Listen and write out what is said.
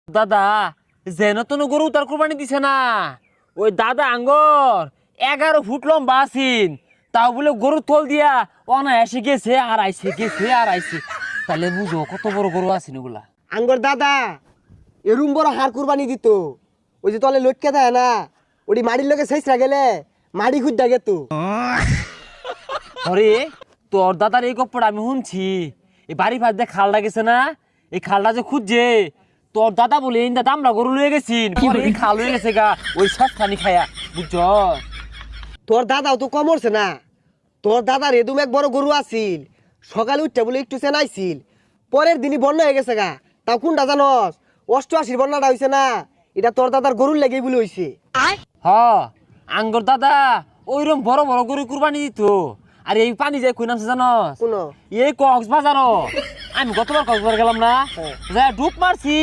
দাদা যেন তো গরু তার কোরবানি দিছে না, ওই দাদা আঙ্গর 11 ফুট লম্বা আছেন, তাও বলে গরু তোল দিয়া অনায়াসে গেছে আর আইছে গেছে আর আইছে। তাহলে বুঝো কত বড় গরু আছেন ওগুলা। আঙ্গর দাদা এরুম বড় হার কুরবানি দিত, ওই যে তলে লটকে দেয় না, ওটি মাড়ির লোকে শেষরা গেলে মাড়ি খুঁজা গেত। আরে তোর দাদার এই গপ্পটা আমি শুনছি, এই বাড়ি ফাঁস দিয়ে খালটা গেছে না, এই খালটা যে খুঁজছে তোর দাদা বলে এই দাদা আমরা গরু লয়ে গেছিন, পরে এই খাল হয়ে গেছে গা ওই সস্তানি খায়া, বুঝছ? তোর দাদাও তো কমরছে না, তোর দাদার এদুম এক বড় গরু আছিল, সকালে উঠতে বলে একটু চেনাইছিল, পরের দিনই বন্যা হয়ে গেছে গা। তাও কোনটা জানস? 88 বন্যাটা হয়েছে না, এটা তোর দাদার গরুর লেগেই বলে হয়েছে। হ আঙ্গর দাদা ওইরকম বড় বড় গরু কুরবানি দিত। আর এই পানি যায় কই নামছে জানস? কোন এই কক্সবাজার। আমি গতবার কক্সবাজার গেলাম না, যা ডুব মারছি।